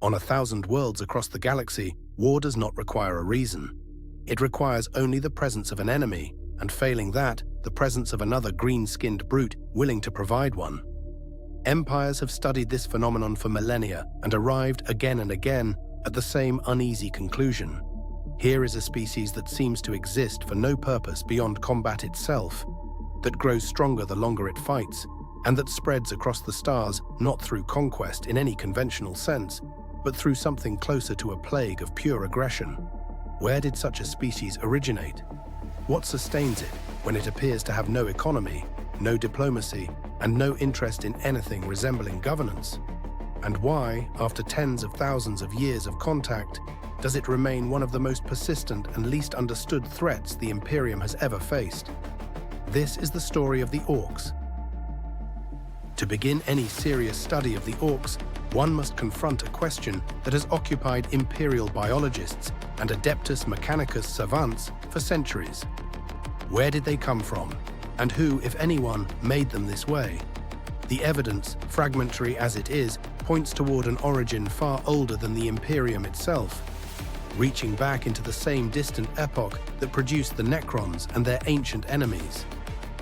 On 1,000 worlds across the galaxy, war does not require a reason. It requires only the presence of an enemy, and failing that, the presence of another green-skinned brute willing to provide one. Empires have studied this phenomenon for millennia and arrived again and again at the same uneasy conclusion. Here is a species that seems to exist for no purpose beyond combat itself, that grows stronger the longer it fights, and that spreads across the stars not through conquest in any conventional sense, but through something closer to a plague of pure aggression. Where did such a species originate? What sustains it when it appears to have no economy, no diplomacy, and no interest in anything resembling governance? And why, after tens of thousands of years of contact, does it remain one of the most persistent and least understood threats the Imperium has ever faced? This is the story of the Orcs. To begin any serious study of the Orcs, one must confront a question that has occupied Imperial biologists and Adeptus Mechanicus savants for centuries. Where did they come from? And who, if anyone, made them this way? The evidence, fragmentary as it is, points toward an origin far older than the Imperium itself, reaching back into the same distant epoch that produced the Necrons and their ancient enemies.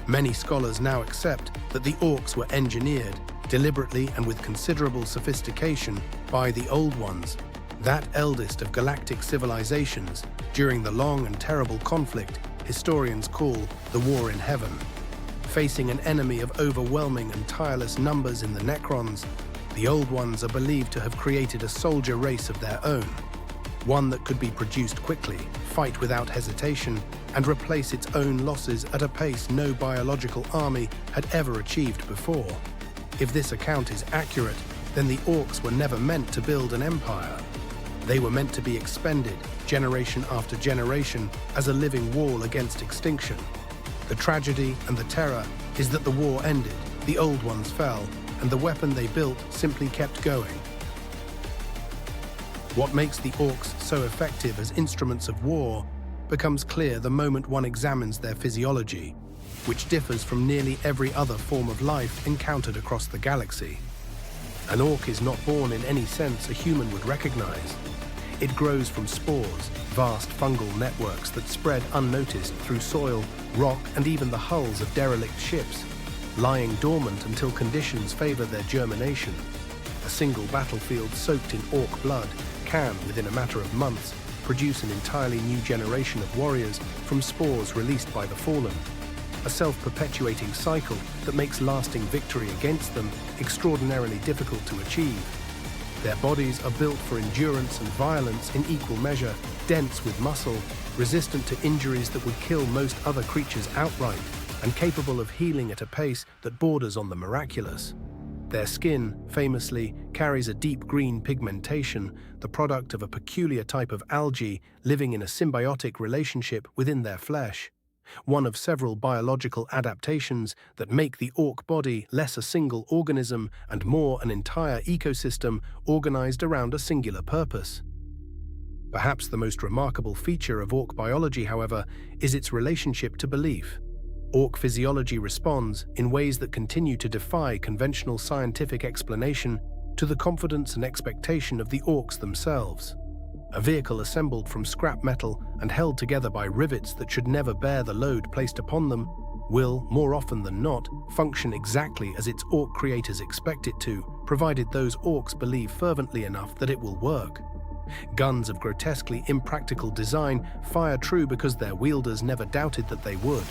Many scholars now accept that the Orcs were engineered, deliberately and with considerable sophistication, by the Old Ones, that eldest of galactic civilizations, during the long and terrible conflict historians call the War in Heaven. Facing an enemy of overwhelming and tireless numbers in the Necrons, the Old Ones are believed to have created a soldier race of their own, one that could be produced quickly, fight without hesitation, and replace its own losses at a pace no biological army had ever achieved before. If this account is accurate, then the Orcs were never meant to build an empire. They were meant to be expended, generation after generation, as a living wall against extinction. The tragedy and the terror is that the war ended, the Old Ones fell, and the weapon they built simply kept going. What makes the Orcs so effective as instruments of war becomes clear the moment one examines their physiology, which differs from nearly every other form of life encountered across the galaxy. An Orc is not born in any sense a human would recognize. It grows from spores, vast fungal networks that spread unnoticed through soil, rock, and even the hulls of derelict ships, lying dormant until conditions favor their germination. A single battlefield soaked in Orc blood can, within a matter of months, produce an entirely new generation of warriors from spores released by the fallen, a self-perpetuating cycle that makes lasting victory against them extraordinarily difficult to achieve. Their bodies are built for endurance and violence in equal measure, dense with muscle, resistant to injuries that would kill most other creatures outright, and capable of healing at a pace that borders on the miraculous. Their skin, famously, carries a deep green pigmentation, the product of a peculiar type of algae living in a symbiotic relationship within their flesh, one of several biological adaptations that make the Orc body less a single organism and more an entire ecosystem organized around a singular purpose. Perhaps the most remarkable feature of Orc biology, however, is its relationship to belief. Orc physiology responds, in ways that continue to defy conventional scientific explanation, to the confidence and expectation of the Orcs themselves. A vehicle assembled from scrap metal and held together by rivets that should never bear the load placed upon them will, more often than not, function exactly as its Orc creators expect it to, provided those Orcs believe fervently enough that it will work. Guns of grotesquely impractical design fire true because their wielders never doubted that they would.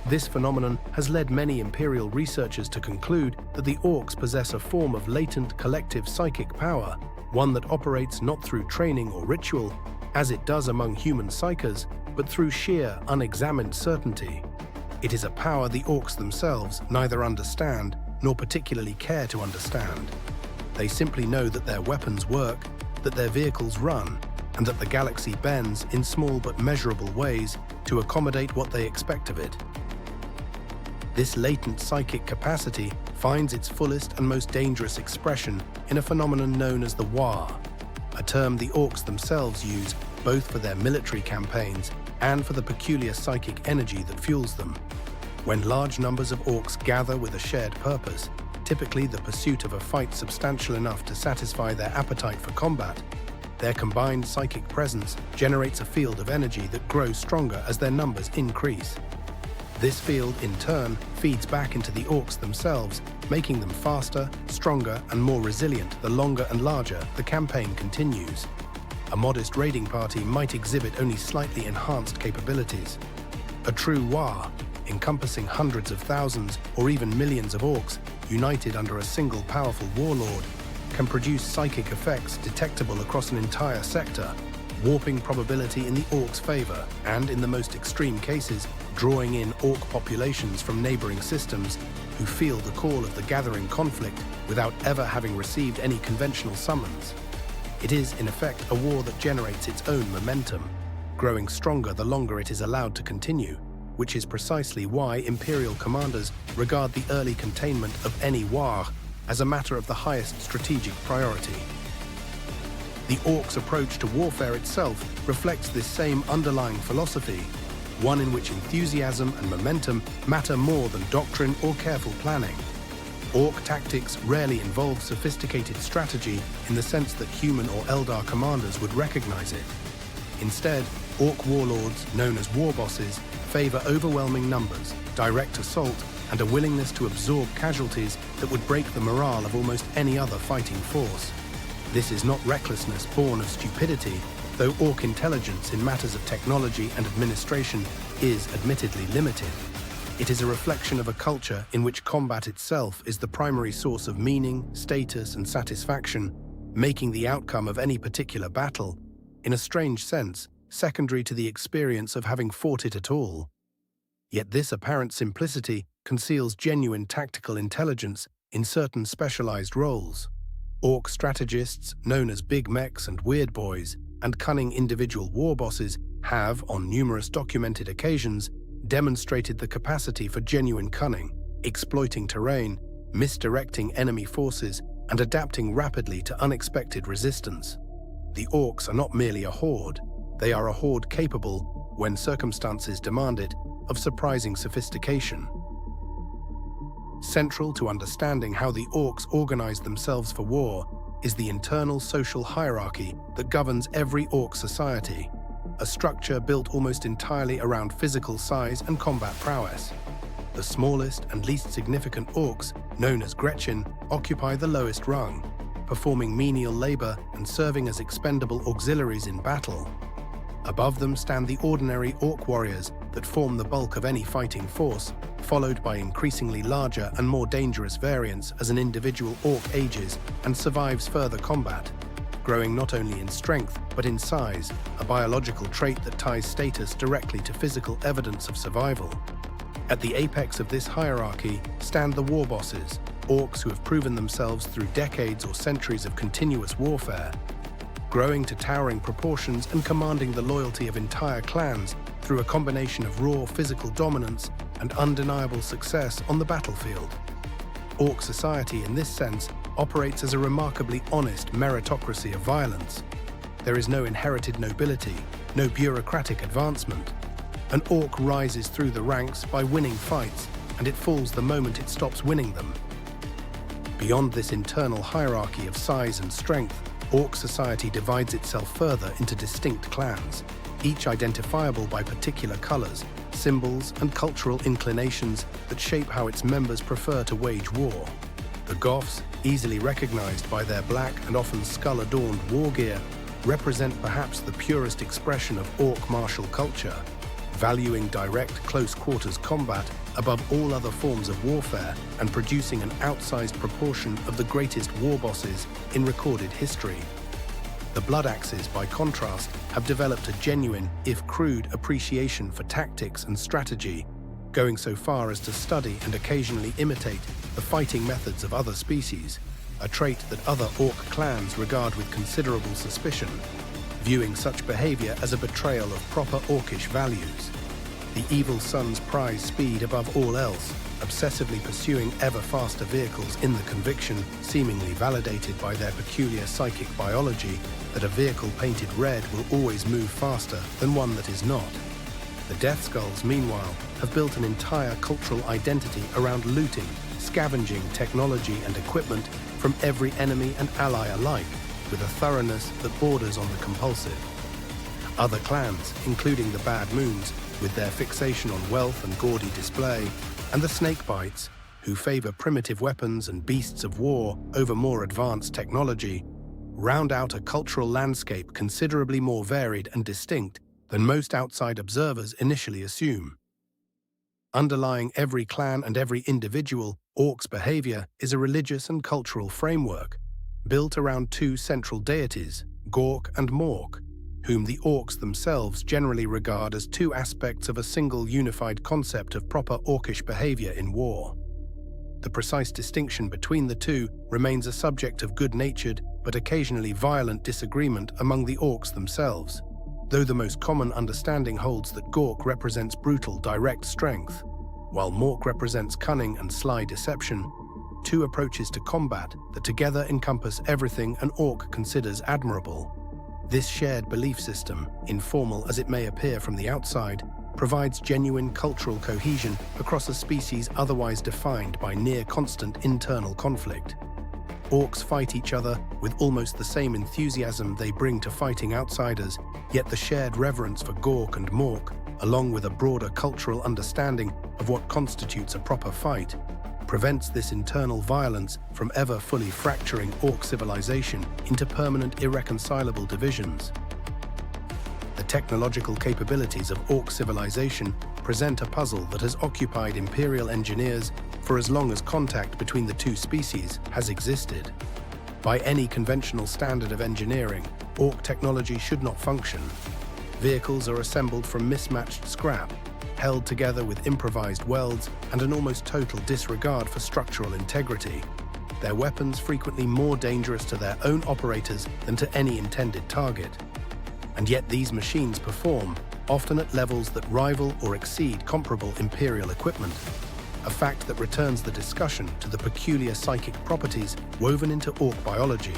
This phenomenon has led many Imperial researchers to conclude that the Orcs possess a form of latent collective psychic power, one that operates not through training or ritual, as it does among human psykers, but through sheer, unexamined certainty. It is a power the Orcs themselves neither understand nor particularly care to understand. They simply know that their weapons work, that their vehicles run, and that the galaxy bends in small but measurable ways to accommodate what they expect of it. This latent psychic capacity finds its fullest and most dangerous expression in a phenomenon known as the Waaagh, a term the Orcs themselves use both for their military campaigns and for the peculiar psychic energy that fuels them. When large numbers of Orcs gather with a shared purpose, typically the pursuit of a fight substantial enough to satisfy their appetite for combat, their combined psychic presence generates a field of energy that grows stronger as their numbers increase. This field, in turn, feeds back into the Orcs themselves, making them faster, stronger, and more resilient the longer and larger the campaign continues. A modest raiding party might exhibit only slightly enhanced capabilities. A true Waaagh, encompassing hundreds of thousands or even millions of Orcs united under a single powerful warlord, can produce psychic effects detectable across an entire sector, warping probability in the Orcs' favor, and in the most extreme cases, drawing in Orc populations from neighboring systems who feel the call of the gathering conflict without ever having received any conventional summons. It is, in effect, a war that generates its own momentum, growing stronger the longer it is allowed to continue, which is precisely why Imperial commanders regard the early containment of any Waaagh as a matter of the highest strategic priority. The Orcs' approach to warfare itself reflects this same underlying philosophy, one in which enthusiasm and momentum matter more than doctrine or careful planning. Orc tactics rarely involve sophisticated strategy in the sense that human or Eldar commanders would recognize it. Instead, Orc warlords, known as Warbosses, favor overwhelming numbers, direct assault, and a willingness to absorb casualties that would break the morale of almost any other fighting force. This is not recklessness born of stupidity, though Orc intelligence in matters of technology and administration is admittedly limited. It is a reflection of a culture in which combat itself is the primary source of meaning, status, and satisfaction, making the outcome of any particular battle, in a strange sense, secondary to the experience of having fought it at all. Yet this apparent simplicity conceals genuine tactical intelligence in certain specialized roles. Orc strategists, known as Big Mechs and Weird Boys, and cunning individual warbosses have, on numerous documented occasions, demonstrated the capacity for genuine cunning, exploiting terrain, misdirecting enemy forces, and adapting rapidly to unexpected resistance. The Orcs are not merely a horde, they are a horde capable, when circumstances demand it, of surprising sophistication. Central to understanding how the Orcs organize themselves for war is the internal social hierarchy that governs every Orc society, a structure built almost entirely around physical size and combat prowess. The smallest and least significant Orcs, known as Gretchin, occupy the lowest rung, performing menial labor and serving as expendable auxiliaries in battle. Above them stand the ordinary Orc warriors that form the bulk of any fighting force, followed by increasingly larger and more dangerous variants as an individual Orc ages and survives further combat, growing not only in strength but in size, a biological trait that ties status directly to physical evidence of survival. At the apex of this hierarchy stand the Warbosses, Orcs who have proven themselves through decades or centuries of continuous warfare, growing to towering proportions and commanding the loyalty of entire clans through a combination of raw physical dominance and undeniable success on the battlefield. Orc society, in this sense, operates as a remarkably honest meritocracy of violence. There is no inherited nobility, no bureaucratic advancement. An Orc rises through the ranks by winning fights, and it falls the moment it stops winning them. Beyond this internal hierarchy of size and strength, Orc society divides itself further into distinct clans, each identifiable by particular colors, symbols, and cultural inclinations that shape how its members prefer to wage war. The Goths, easily recognized by their black and often skull-adorned war gear, represent perhaps the purest expression of Orc martial culture, valuing direct close-quarters combat above all other forms of warfare and producing an outsized proportion of the greatest warbosses in recorded history. The Blood Axes, by contrast, have developed a genuine, if crude, appreciation for tactics and strategy, going so far as to study and occasionally imitate the fighting methods of other species, a trait that other Orc clans regard with considerable suspicion, viewing such behavior as a betrayal of proper Orcish values. The Evil Sons prize speed above all else, obsessively pursuing ever faster vehicles in the conviction, seemingly validated by their peculiar psychic biology, that a vehicle painted red will always move faster than one that is not. The Death Skulls, meanwhile, have built an entire cultural identity around looting, scavenging technology and equipment from every enemy and ally alike, with a thoroughness that borders on the compulsive. Other clans, including the Bad Moons, with their fixation on wealth and gaudy display, and the Snakebites, who favor primitive weapons and beasts of war over more advanced technology, round out a cultural landscape considerably more varied and distinct than most outside observers initially assume. Underlying every clan and every individual Orcs' behavior is a religious and cultural framework, built around two central deities, Gork and Mork, whom the Orcs themselves generally regard as two aspects of a single unified concept of proper Orcish behavior in war. The precise distinction between the two remains a subject of good-natured but occasionally violent disagreement among the Orcs themselves, though the most common understanding holds that Gork represents brutal, direct strength, while Mork represents cunning and sly deception, two approaches to combat that together encompass everything an Orc considers admirable. This shared belief system, informal as it may appear from the outside, provides genuine cultural cohesion across a species otherwise defined by near-constant internal conflict. Orcs fight each other with almost the same enthusiasm they bring to fighting outsiders, yet the shared reverence for Gork and Mork, along with a broader cultural understanding of what constitutes a proper fight, prevents this internal violence from ever fully fracturing Orc civilization into permanent irreconcilable divisions. The technological capabilities of Orc civilization present a puzzle that has occupied Imperial engineers for as long as contact between the two species has existed. By any conventional standard of engineering, Orc technology should not function. Vehicles are assembled from mismatched scrap, held together with improvised welds and an almost total disregard for structural integrity. Their weapons frequently more dangerous to their own operators than to any intended target. And yet these machines perform, often at levels that rival or exceed comparable Imperial equipment, a fact that returns the discussion to the peculiar psychic properties woven into Orc biology.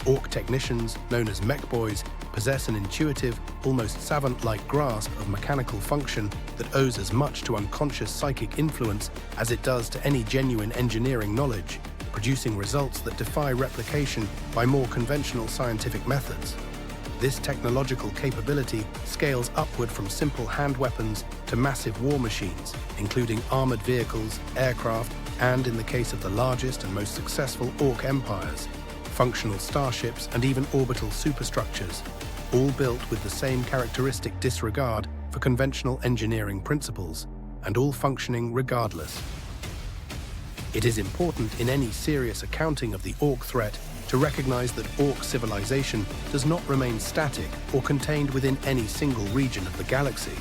Orc technicians, known as mech boys, possess an intuitive, almost savant-like grasp of mechanical function that owes as much to unconscious psychic influence as it does to any genuine engineering knowledge, producing results that defy replication by more conventional scientific methods. This technological capability scales upward from simple hand weapons to massive war machines, including armored vehicles, aircraft, and, in the case of the largest and most successful Orc empires, functional starships and even orbital superstructures, all built with the same characteristic disregard for conventional engineering principles, and all functioning regardless. It is important in any serious accounting of the Orc threat to recognize that Orc civilization does not remain static or contained within any single region of the galaxy.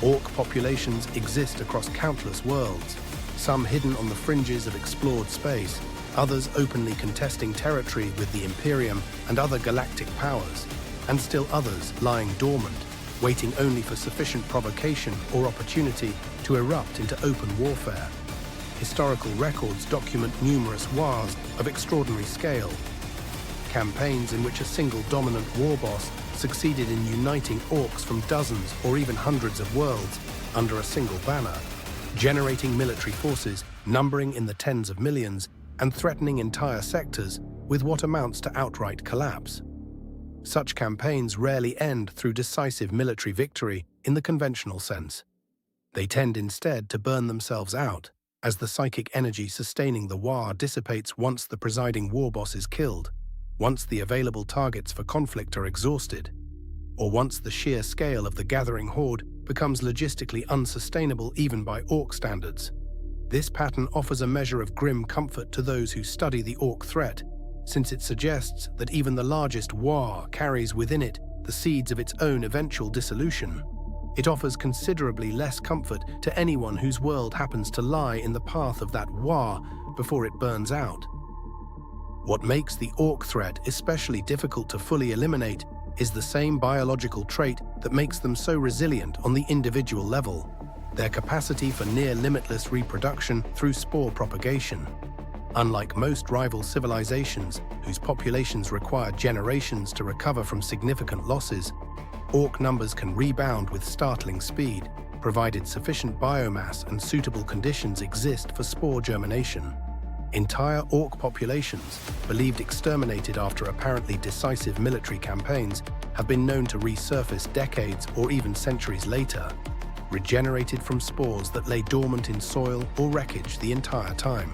Orc populations exist across countless worlds, some hidden on the fringes of explored space, others openly contesting territory with the Imperium and other galactic powers, and still others lying dormant, waiting only for sufficient provocation or opportunity to erupt into open warfare. Historical records document numerous Waaghs of extraordinary scale, campaigns in which a single dominant warboss succeeded in uniting Orcs from dozens or even hundreds of worlds under a single banner, generating military forces numbering in the tens of millions and threatening entire sectors with what amounts to outright collapse. Such campaigns rarely end through decisive military victory in the conventional sense. They tend instead to burn themselves out, as the psychic energy sustaining the Waaagh dissipates once the presiding warboss is killed, once the available targets for conflict are exhausted, or once the sheer scale of the gathering horde becomes logistically unsustainable even by Orc standards. This pattern offers a measure of grim comfort to those who study the Orc threat, since it suggests that even the largest Waaagh carries within it the seeds of its own eventual dissolution. It offers considerably less comfort to anyone whose world happens to lie in the path of that Waaagh before it burns out. What makes the Orc threat especially difficult to fully eliminate is the same biological trait that makes them so resilient on the individual level: their capacity for near-limitless reproduction through spore propagation. Unlike most rival civilizations, whose populations require generations to recover from significant losses, Orc numbers can rebound with startling speed, provided sufficient biomass and suitable conditions exist for spore germination. Entire orc populations, believed exterminated after apparently decisive military campaigns, have been known to resurface decades or even centuries later, regenerated from spores that lay dormant in soil or wreckage the entire time.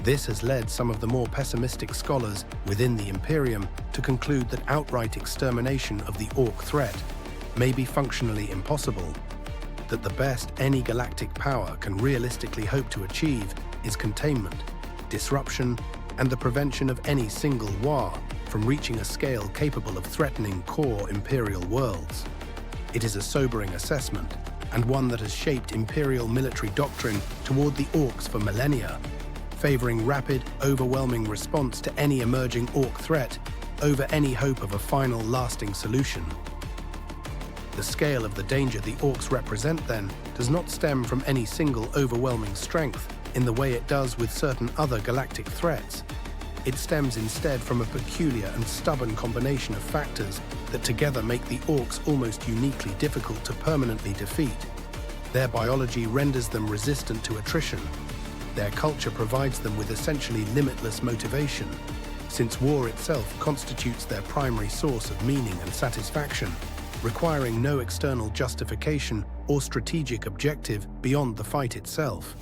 This has led some of the more pessimistic scholars within the Imperium to conclude that outright extermination of the orc threat may be functionally impossible, that the best any galactic power can realistically hope to achieve is containment, disruption, and the prevention of any single Waaagh from reaching a scale capable of threatening core Imperial worlds. It is a sobering assessment, and one that has shaped Imperial military doctrine toward the Orcs for millennia, favoring rapid, overwhelming response to any emerging Orc threat over any hope of a final, lasting solution. The scale of the danger the Orcs represent, then, does not stem from any single overwhelming strength in the way it does with certain other galactic threats. It stems instead from a peculiar and stubborn combination of factors that together make the Orcs almost uniquely difficult to permanently defeat. Their biology renders them resistant to attrition. Their culture provides them with essentially limitless motivation, since war itself constitutes their primary source of meaning and satisfaction, requiring no external justification or strategic objective beyond the fight itself.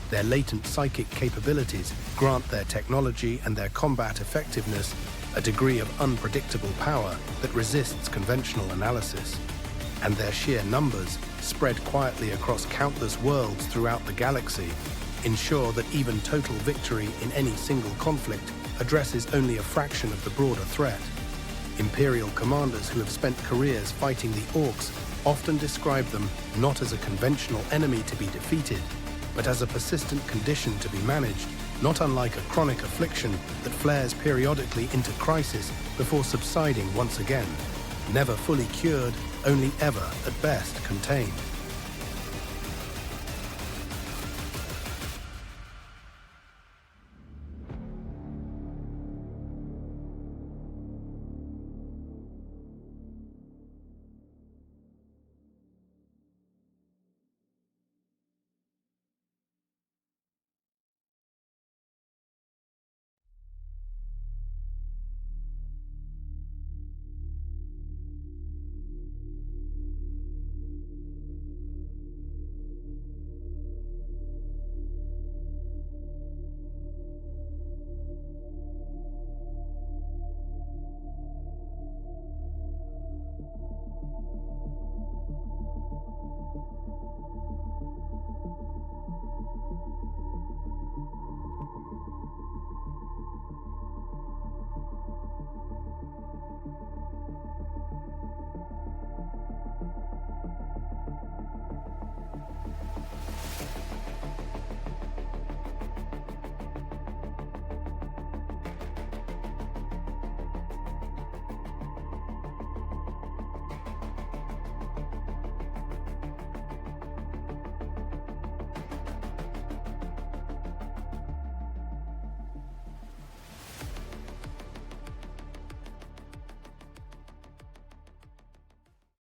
Their latent psychic capabilities grant their technology and their combat effectiveness a degree of unpredictable power that resists conventional analysis. And their sheer numbers, spread quietly across countless worlds throughout the galaxy, ensure that even total victory in any single conflict addresses only a fraction of the broader threat. Imperial commanders who have spent careers fighting the Orcs often describe them not as a conventional enemy to be defeated, but as a persistent condition to be managed, not unlike a chronic affliction that flares periodically into crisis before subsiding once again, never fully cured, only ever, at best, contained.